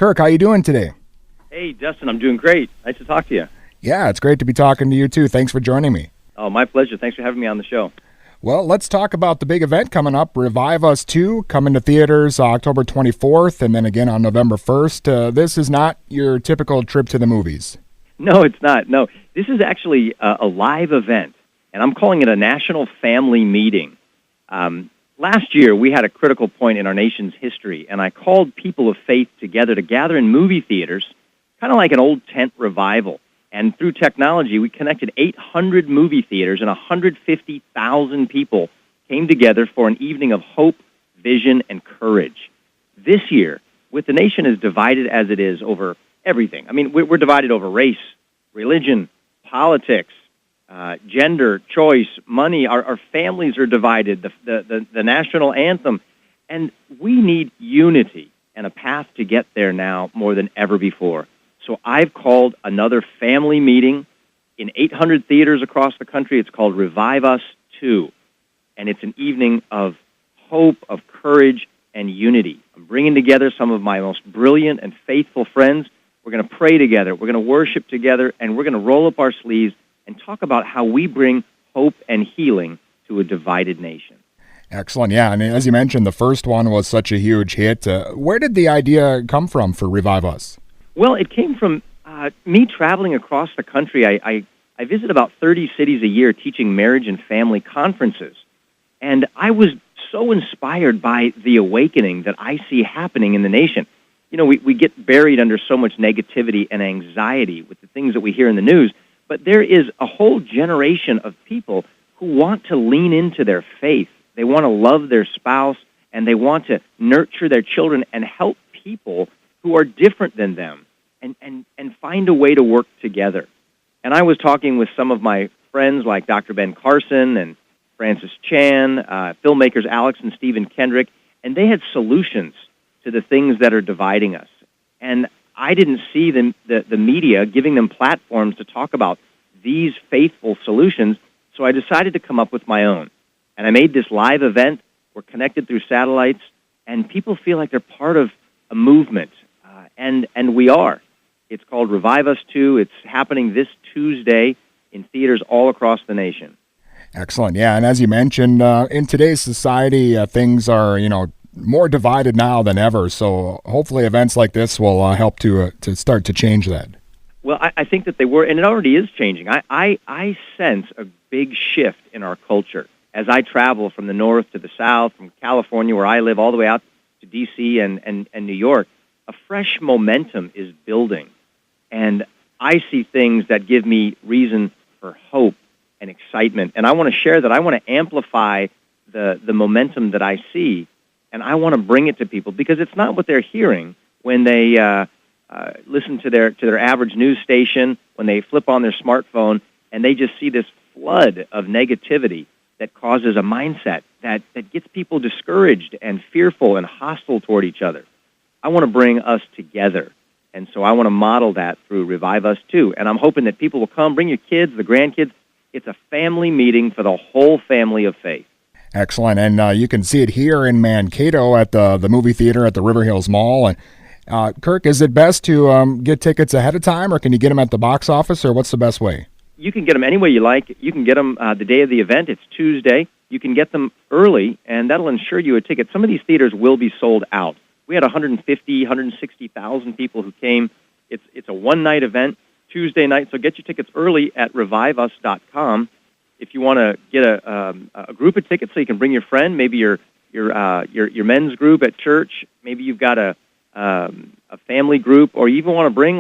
Kirk, how you doing today? Hey, Dustin, I'm doing great. Nice to talk to you. Yeah, it's great to be talking to you too. Thanks for joining me. Oh, my pleasure. Thanks for having me on the show. Well, let's talk about the big event coming up, Revive Us 2, coming to theaters October 24th and then again on November 1st. This is not your typical trip to the movies. No, it's not. No, this is actually a live event, and I'm calling it a national family meeting. Last year, we had a critical point in our nation's history, and I called people of faith together to gather in movie theaters, kind of like an old tent revival. And through technology, we connected 800 movie theaters, and 150,000 people came together for an evening of hope, vision, and courage. This year, with the nation as divided as it is over everything, I mean, we're divided over race, religion, politics, gender, choice, money. Our families are divided, the national anthem. And we need unity and a path to get there now more than ever before. So I've called another family meeting in 800 theaters across the country. It's called Revive Us 2. And it's an evening of hope, of courage, and unity. I'm bringing together some of my most brilliant and faithful friends. We're going to pray together. We're going to worship together. And we're going to roll up our sleeves and talk about how we bring hope and healing to a divided nation. Excellent. Yeah, and as you mentioned, the first one was such a huge hit. Where did the idea come from for Revive Us? Well, it came from me traveling across the country. I visit about 30 cities a year teaching marriage and family conferences. And I was so inspired by the awakening that I see happening in the nation. You know, we get buried under so much negativity and anxiety with the things that we hear in the news, but there is a whole generation of people who want to lean into their faith. They want to love their spouse, and they want to nurture their children and help people who are different than them and find a way to work together. And I was talking with some of my friends like Dr. Ben Carson and Francis Chan, filmmakers Alex and Stephen Kendrick, and they had solutions to the things that are dividing us. And I didn't see the media giving them platforms to talk about these faithful solutions, so I decided to come up with my own. And I made this live event. We're connected through satellites, and people feel like they're part of a movement, and we are. It's called Revive Us 2. It's happening this Tuesday in theaters all across the nation. Excellent. Yeah, and as you mentioned, in today's society, things are, more divided now than ever. So hopefully events like this will help to start to change that. Well, I think that they were, and it already is changing. I sense a big shift in our culture as I travel from the north to the south, from California, where I live, all the way out to D.C. and New York. A fresh momentum is building, and I see things that give me reason for hope and excitement. And I want to share that. I want to amplify the momentum that I see, and I want to bring it to people because it's not what they're hearing when they listen to their average news station, when they flip on their smartphone, and they just see this flood of negativity that causes a mindset that gets people discouraged and fearful and hostile toward each other. I want to bring us together, and so I want to model that through Revive Us 2. And I'm hoping that people will come, bring your kids, the grandkids. It's a family meeting for the whole family of faith. Excellent, and you can see it here in Mankato at the movie theater at the River Hills Mall. And Kirk, is it best to get tickets ahead of time, or can you get them at the box office, or what's the best way? You can get them any way you like. You can get them the day of the event. It's Tuesday. You can get them early, and that'll ensure you a ticket. Some of these theaters will be sold out. We had 160,000 people who came. It's a one-night event, Tuesday night, so get your tickets early at reviveus.com. If you want to get a group of tickets so you can bring your friend, maybe your men's group at church, maybe you've got a family group, or you even want to bring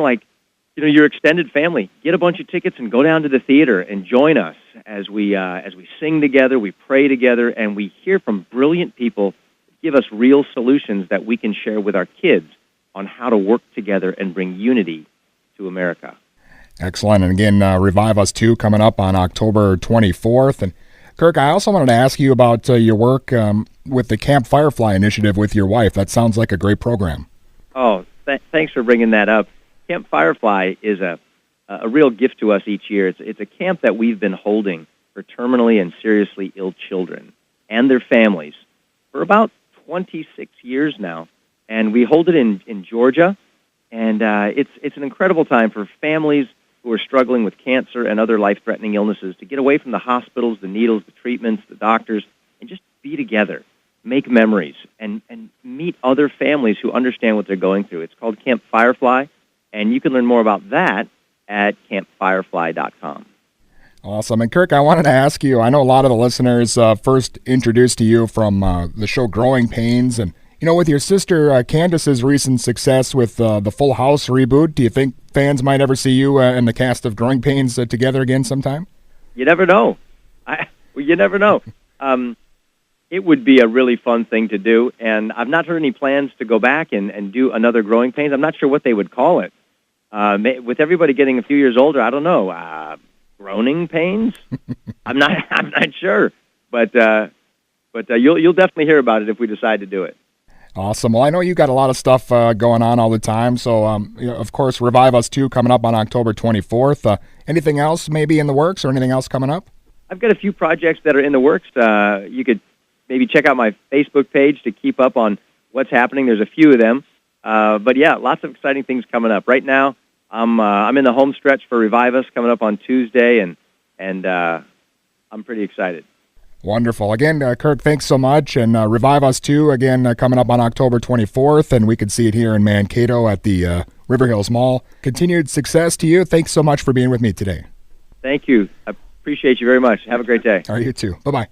your extended family. Get a bunch of tickets and go down to the theater and join us as we sing together, we pray together, and we hear from brilliant people give us real solutions that we can share with our kids on how to work together and bring unity to America. Excellent. And again, Revive Us 2 coming up on October 24th. And Kirk, I also wanted to ask you about your work with the Campfire Fly initiative with your wife. That sounds like a great program. Oh, thanks for bringing that up. Campfire Fly is a real gift to us each year. It's a camp that we've been holding for terminally and seriously ill children and their families for about 26 years now. And we hold it in Georgia, And it's an incredible time for families who are struggling with cancer and other life-threatening illnesses to get away from the hospitals, the needles, the treatments, the doctors, and just be together, make memories, and meet other families who understand what they're going through. It's called Campfire Fly, and you can learn more about that at campfirefly.com. Awesome. And Kirk, I wanted to ask you, I know a lot of the listeners first introduced to you from the show Growing Pains, and with your sister Candace's recent success with the Full House reboot, do you think fans might ever see you and the cast of Growing Pains together again sometime? You never know. You never know. It would be a really fun thing to do, and I've not heard any plans to go back and do another Growing Pains. I'm not sure what they would call it. With everybody getting a few years older, I don't know. Groaning pains? I'm not sure, but you'll definitely hear about it if we decide to do it. Awesome. Well, I know you got a lot of stuff going on all the time. So, of course, Revive Us 2 coming up on October 24th. Anything else maybe in the works or anything else coming up? I've got a few projects that are in the works. You could maybe check out my Facebook page to keep up on what's happening. There's a few of them. But, yeah, lots of exciting things coming up. Right now, I'm in the home stretch for Revive Us coming up on Tuesday, and I'm pretty excited. Wonderful. Again, Kirk, thanks so much. And Revive Us 2, again, coming up on October 24th, and we could see it here in Mankato at the River Hills Mall. Continued success to you. Thanks so much for being with me today. Thank you. I appreciate you very much. Have a great day. All right, you too. Bye-bye.